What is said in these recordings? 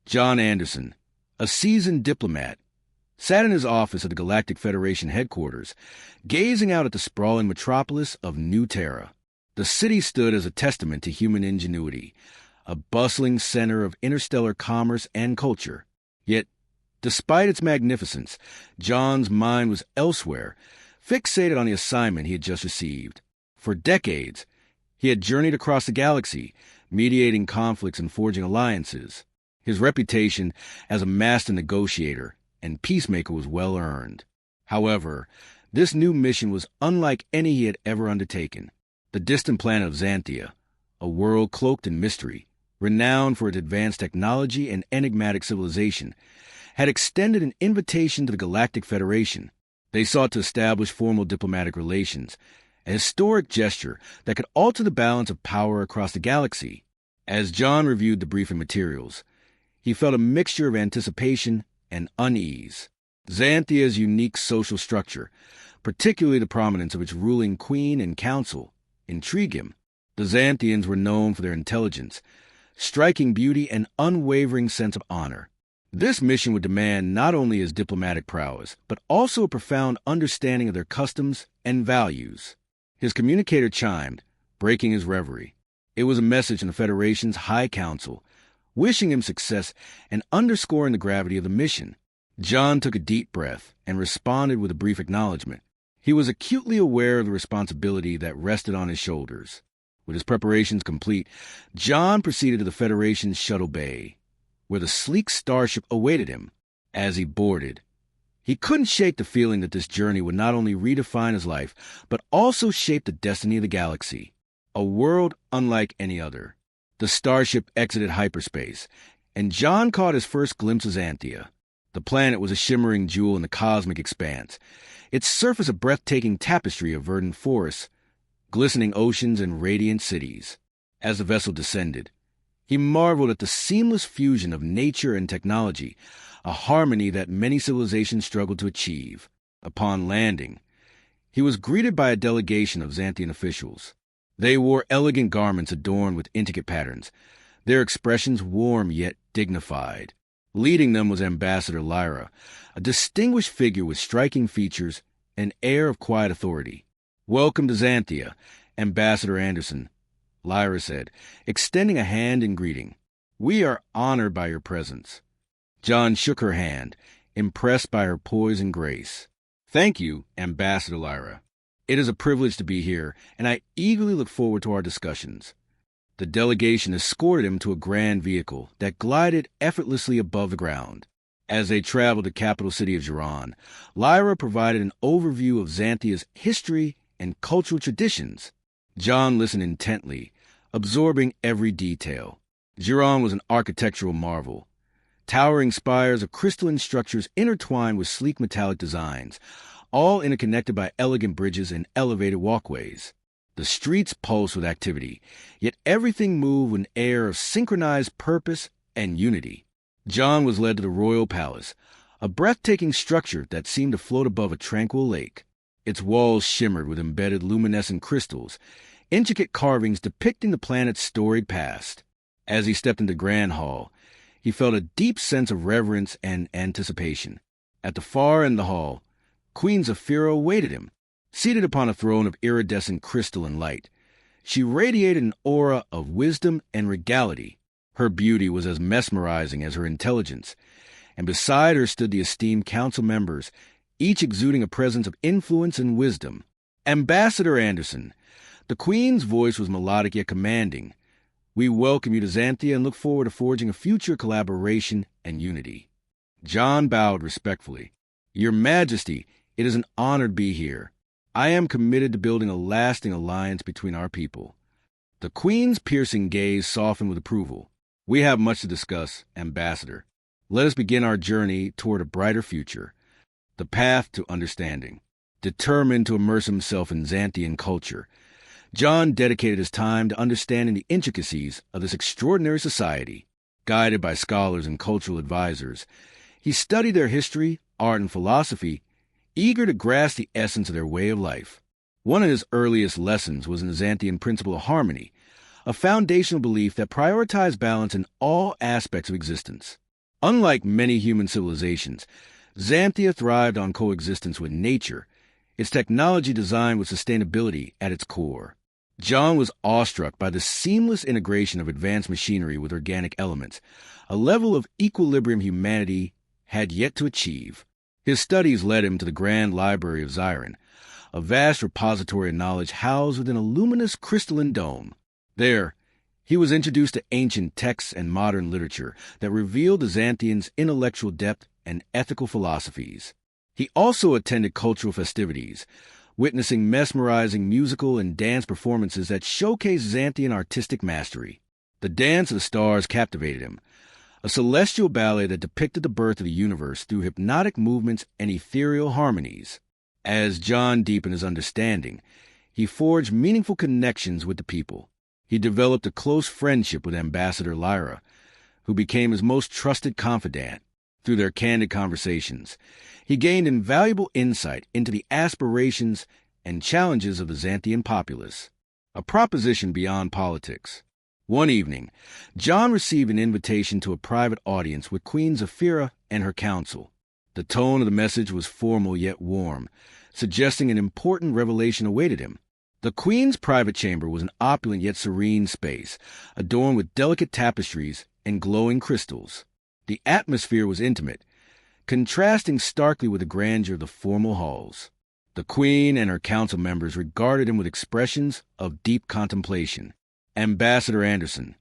John Anderson, a seasoned diplomat, sat in his office at the Galactic Federation headquarters, gazing out at the sprawling metropolis of New Terra. The city stood as a testament to human ingenuity, a bustling center of interstellar commerce and culture. Yet, despite its magnificence, John's mind was elsewhere, fixated on the assignment he had just received. For decades, he had journeyed across the galaxy, mediating conflicts and forging alliances. His reputation as a master negotiator and peacemaker was well earned. However, this new mission was unlike any he had ever undertaken. The distant planet of Xanthia, a world cloaked in mystery, renowned for its advanced technology and enigmatic civilization, had extended an invitation to the Galactic Federation. They sought to establish formal diplomatic relations, a historic gesture that could alter the balance of power across the galaxy. As John reviewed the briefing materials, he felt a mixture of anticipation and unease. Xanthia's unique social structure, particularly the prominence of its ruling queen and council, intrigued him. The Xanthians were known for their intelligence, striking beauty, and unwavering sense of honor. This mission would demand not only his diplomatic prowess, but also a profound understanding of their customs and values. His communicator chimed, breaking his reverie. It was a message from the Federation's High Council, wishing him success and underscoring the gravity of the mission. John took a deep breath and responded with a brief acknowledgement. He was acutely aware of the responsibility that rested on his shoulders. With his preparations complete, John proceeded to the Federation's shuttle bay, where the sleek starship awaited him. As he boarded, he couldn't shake the feeling that this journey would not only redefine his life, but also shape the destiny of the galaxy, a world unlike any other. The starship exited hyperspace, and John caught his first glimpse of Xanthia. The planet was a shimmering jewel in the cosmic expanse, its surface a breathtaking tapestry of verdant forests, glistening oceans, and radiant cities. As the vessel descended, he marveled at the seamless fusion of nature and technology, a harmony that many civilizations struggled to achieve. Upon landing, he was greeted by a delegation of Xanthian officials. They wore elegant garments adorned with intricate patterns, their expressions warm yet dignified. Leading them was Ambassador Lyra, a distinguished figure with striking features and air of quiet authority. "Welcome to Xanthia, Ambassador Anderson," Lyra said, extending a hand in greeting. "We are honored by your presence." John shook her hand, impressed by her poise and grace. "Thank you, Ambassador Lyra. It is a privilege to be here, and I eagerly look forward to our discussions." The delegation escorted him to a grand vehicle that glided effortlessly above the ground. As they traveled to the capital city of Giron, Lyra provided an overview of Xanthia's history and cultural traditions. John listened intently, absorbing every detail. Giron was an architectural marvel. Towering spires of crystalline structures intertwined with sleek metallic designs, all interconnected by elegant bridges and elevated walkways. The streets pulsed with activity, yet everything moved with an air of synchronized purpose and unity. John was led to the royal palace, a breathtaking structure that seemed to float above a tranquil lake. Its walls shimmered with embedded luminescent crystals, intricate carvings depicting the planet's storied past. As he stepped into the grand hall, he felt a deep sense of reverence and anticipation. At the far end of the hall, Queen Zafira awaited him, seated upon a throne of iridescent crystal and light. She radiated an aura of wisdom and regality. Her beauty was as mesmerizing as her intelligence, and beside her stood the esteemed council members, each exuding a presence of influence and wisdom. "Ambassador Anderson," the Queen's voice was melodic yet commanding. "We welcome you to Xanthia and look forward to forging a future collaboration and unity." John bowed respectfully. "Your Majesty, it is an honor to be here. I am committed to building a lasting alliance between our people." The Queen's piercing gaze softened with approval. "We have much to discuss, Ambassador. Let us begin our journey toward a brighter future, the path to understanding." Determined to immerse himself in Xanthian culture, John dedicated his time to understanding the intricacies of this extraordinary society. Guided by scholars and cultural advisors, he studied their history, art, and philosophy, eager to grasp the essence of their way of life. One of his earliest lessons was in the Xanthian principle of harmony, a foundational belief that prioritized balance in all aspects of existence. Unlike many human civilizations, Xanthia thrived on coexistence with nature, its technology designed with sustainability at its core. John was awestruck by the seamless integration of advanced machinery with organic elements, a level of equilibrium humanity had yet to achieve. His studies led him to the Grand Library of Xiron, a vast repository of knowledge housed within a luminous crystalline dome. There, he was introduced to ancient texts and modern literature that revealed the Xanthians' intellectual depth and ethical philosophies. He also attended cultural festivities, witnessing mesmerizing musical and dance performances that showcased Xanthian artistic mastery. The Dance of the Stars captivated him, a celestial ballet that depicted the birth of the universe through hypnotic movements and ethereal harmonies. As John deepened his understanding, he forged meaningful connections with the people. He developed a close friendship with Ambassador Lyra, who became his most trusted confidant. Through their candid conversations, he gained invaluable insight into the aspirations and challenges of the Xanthian populace, a proposition beyond politics. One evening, John received an invitation to a private audience with Queen Zephyra and her council. The tone of the message was formal yet warm, suggesting an important revelation awaited him. The Queen's private chamber was an opulent yet serene space, adorned with delicate tapestries and glowing crystals. The atmosphere was intimate, contrasting starkly with the grandeur of the formal halls. The Queen and her council members regarded him with expressions of deep contemplation. Ambassador Anderson.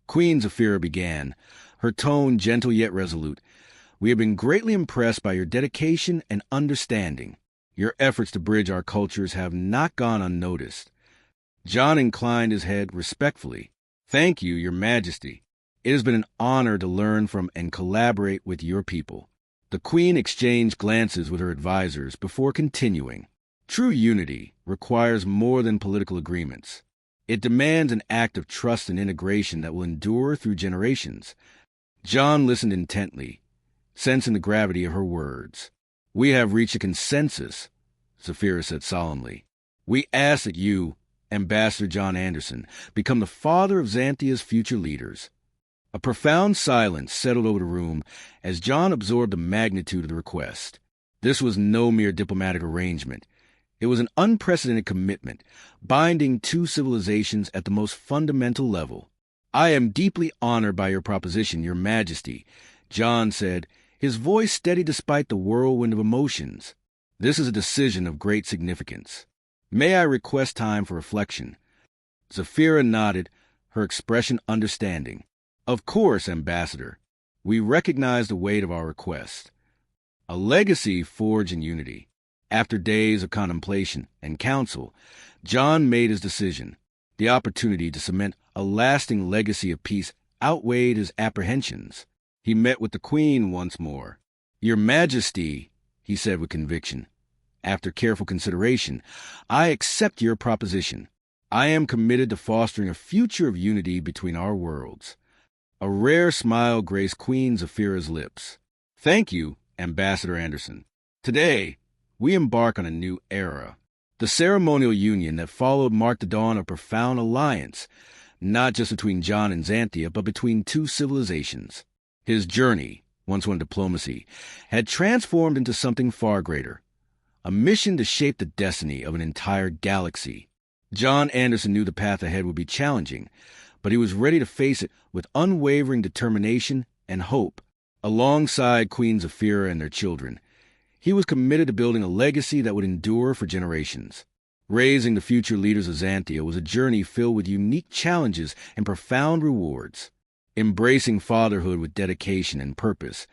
Queen Zephyra began, her tone gentle yet resolute. We have been greatly impressed by your dedication and understanding. Your efforts to bridge our cultures have not gone unnoticed. John inclined his head respectfully. Thank you, Your Majesty. It has been an honor to learn from and collaborate with your people. The Queen exchanged glances with her advisors before continuing. True unity requires more than political agreements. It demands an act of trust and integration that will endure through generations. John listened intently, sensing the gravity of her words. We have reached a consensus, Zephyra said solemnly. We ask that you, Ambassador John Anderson, become the father of Xanthia's future leaders. A profound silence settled over the room as John absorbed the magnitude of the request. This was no mere diplomatic arrangement. It was an unprecedented commitment, binding two civilizations at the most fundamental level. I am deeply honored by your proposition, Your Majesty, John said, his voice steady despite the whirlwind of emotions. This is a decision of great significance. May I request time for reflection? Zephyra nodded, her expression understanding. Of course, Ambassador. We recognize the weight of our request. A legacy forged in unity. After days of contemplation and counsel, John made his decision. The opportunity to cement a lasting legacy of peace outweighed his apprehensions. He met with the Queen once more. Your Majesty, he said with conviction, after careful consideration, I accept your proposition. I am committed to fostering a future of unity between our worlds. A rare smile graced Queen Zephyra's lips. Thank you, Ambassador Anderson. Today, we embark on a new era. The ceremonial union that followed marked the dawn of a profound alliance, not just between John and Xanthia, but between two civilizations. His journey, once one diplomacy, had transformed into something far greater, a mission to shape the destiny of an entire galaxy. John Anderson knew the path ahead would be challenging, but he was ready to face it with unwavering determination and hope. Alongside Queen Zephyra and their children, he was committed to building a legacy that would endure for generations. Raising the future leaders of Xanthia was a journey filled with unique challenges and profound rewards. Embracing fatherhood with dedication and purpose,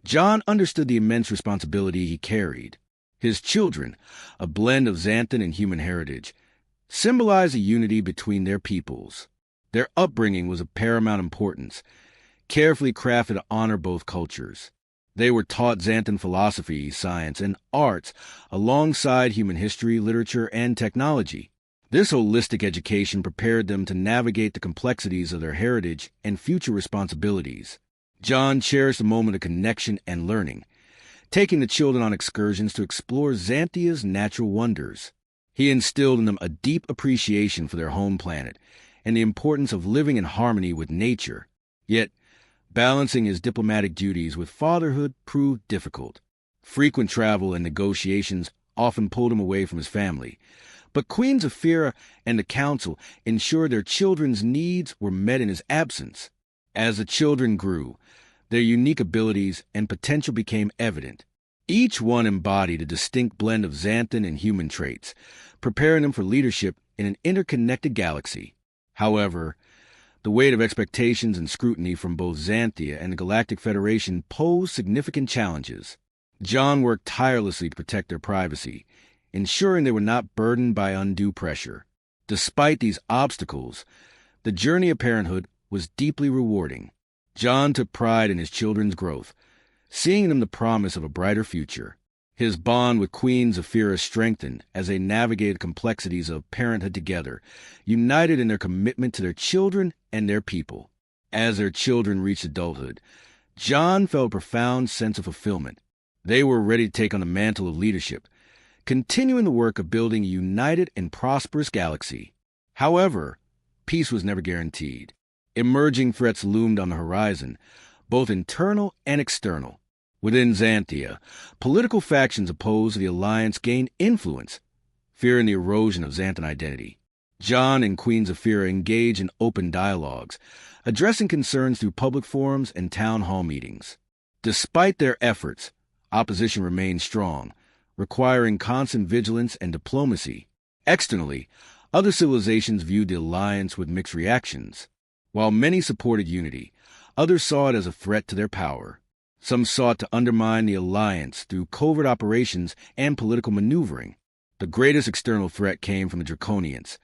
John understood the immense responsibility he carried. His children, a blend of Xanthan and human heritage, symbolized a unity between their peoples. Their upbringing was of paramount importance, carefully crafted to honor both cultures. They were taught Xanthan philosophy, science, and arts alongside human history, literature, and technology. This holistic education prepared them to navigate the complexities of their heritage and future responsibilities. John cherished a moment of connection and learning, taking the children on excursions to explore Xanthia's natural wonders. He instilled in them a deep appreciation for their home planet and the importance of living in harmony with nature. Yet, Balancing his diplomatic duties with fatherhood proved difficult. Frequent travel and negotiations often pulled him away from his family, but Queen Zafira and the council ensured their children's needs were met in his absence. As the children grew, their unique abilities and potential became evident. Each one embodied a distinct blend of xanthan and human traits, preparing them for leadership in an interconnected galaxy. However, the weight of expectations and scrutiny from both Xanthia and the Galactic Federation posed significant challenges. John worked tirelessly to protect their privacy, ensuring they were not burdened by undue pressure. Despite these obstacles, the journey of parenthood was deeply rewarding. John took pride in his children's growth, seeing in them the promise of a brighter future. His bond with Queen Zafira strengthened as they navigated complexities of parenthood together, united in their commitment to their children and their people. As their children reached adulthood, John felt a profound sense of fulfillment. They were ready to take on the mantle of leadership, continuing the work of building a united and prosperous galaxy. However, peace was never guaranteed. Emerging threats loomed on the horizon, both internal and external. Within Xanthia, political factions opposed to the alliance gained influence, fearing the erosion of Xanthan identity. John and Queen Zafira engaged in open dialogues, addressing concerns through public forums and town hall meetings. Despite their efforts, opposition remained strong, requiring constant vigilance and diplomacy. Externally, other civilizations viewed the alliance with mixed reactions. While many supported unity, others saw it as a threat to their power. Some sought to undermine the alliance through covert operations and political maneuvering. The greatest external threat came from the Draconians,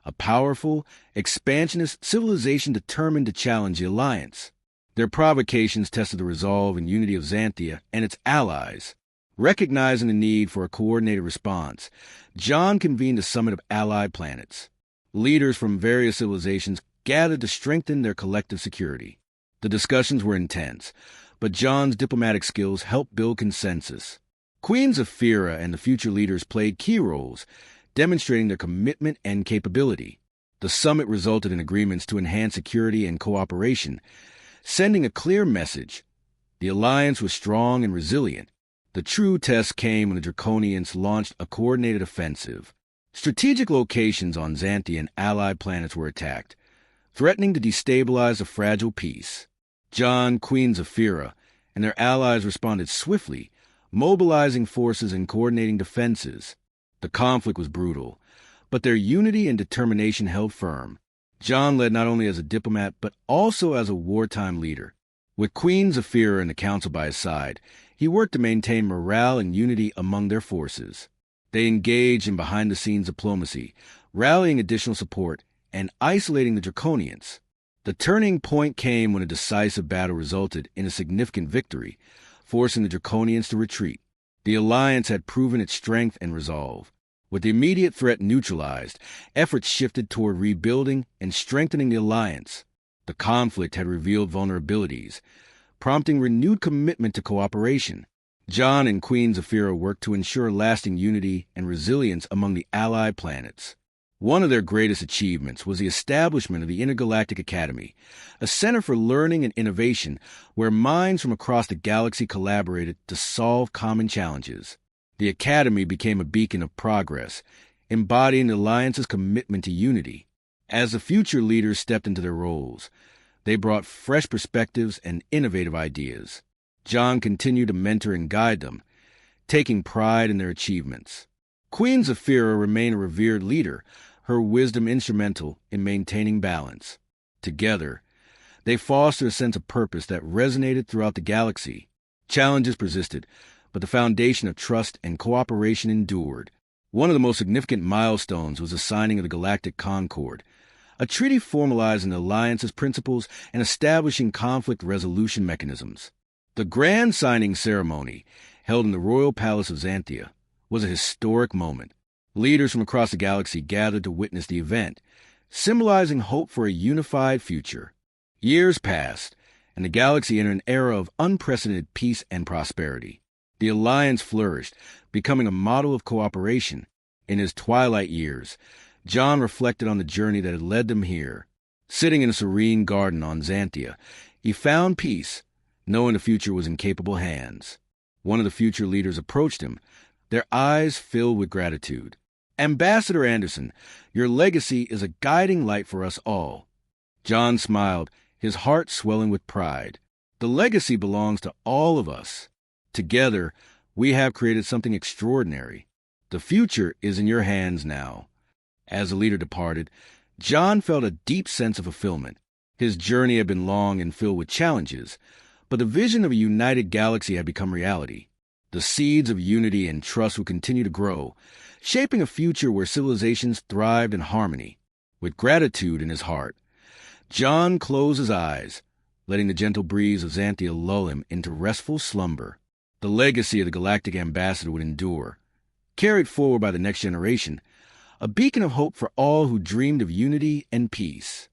a powerful, expansionist civilization determined to challenge the alliance. Their provocations tested the resolve and unity of Xanthia and its allies. Recognizing the need for a coordinated response, John convened a summit of allied planets. Leaders from various civilizations gathered to strengthen their collective security. The discussions were intense, but John's diplomatic skills helped build consensus. Queen Zafira and the future leaders played key roles, demonstrating their commitment and capability. The summit resulted in agreements to enhance security and cooperation, sending a clear message. The alliance was strong and resilient. The true test came when the Draconians launched a coordinated offensive. Strategic locations on Xanthia and allied planets were attacked, threatening to destabilize a fragile peace. John, Queen Zafira, and their allies responded swiftly, mobilizing forces and coordinating defenses. The conflict was brutal, but their unity and determination held firm. John led not only as a diplomat, but also as a wartime leader. With Queen Zafira and the council by his side, he worked to maintain morale and unity among their forces. They engaged in behind-the-scenes diplomacy, rallying additional support and isolating the Draconians. The turning point came when a decisive battle resulted in a significant victory, forcing the Draconians to retreat. The alliance had proven its strength and resolve. With the immediate threat neutralized, efforts shifted toward rebuilding and strengthening the alliance. The conflict had revealed vulnerabilities, prompting renewed commitment to cooperation. John and Queen Zafira worked to ensure lasting unity and resilience among the allied planets. One of their greatest achievements was the establishment of the Intergalactic Academy, a center for learning and innovation where minds from across the galaxy collaborated to solve common challenges. The Academy became a beacon of progress, embodying the Alliance's commitment to unity. As the future leaders stepped into their roles, they brought fresh perspectives and innovative ideas. John continued to mentor and guide them, taking pride in their achievements. Queen Zafira remained a revered leader, her wisdom instrumental in maintaining balance. Together, they fostered a sense of purpose that resonated throughout the galaxy. Challenges persisted, but the foundation of trust and cooperation endured. One of the most significant milestones was the signing of the Galactic Concord, a treaty formalizing the Alliance's principles and establishing conflict resolution mechanisms. The grand signing ceremony, held in the Royal Palace of Xanthia, was a historic moment. Leaders from across the galaxy gathered to witness the event, symbolizing hope for a unified future. Years passed, and the galaxy entered an era of unprecedented peace and prosperity. The Alliance flourished, becoming a model of cooperation. In his twilight years, John reflected on the journey that had led them here. Sitting in a serene garden on Xantia, he found peace, knowing the future was in capable hands. One of the future leaders approached him, their eyes filled with gratitude. "Ambassador Anderson, your legacy is a guiding light for us all." John smiled, his heart swelling with pride. "The legacy belongs to all of us. Together, we have created something extraordinary. The future is in your hands now." As the leader departed, John felt a deep sense of fulfillment. His journey had been long and filled with challenges, but the vision of a united galaxy had become reality. The seeds of unity and trust would continue to grow, shaping a future where civilizations thrived in harmony. With gratitude in his heart, John closed his eyes, letting the gentle breeze of Xantia lull him into restful slumber. The legacy of the Galactic Ambassador would endure, carried forward by the next generation, a beacon of hope for all who dreamed of unity and peace.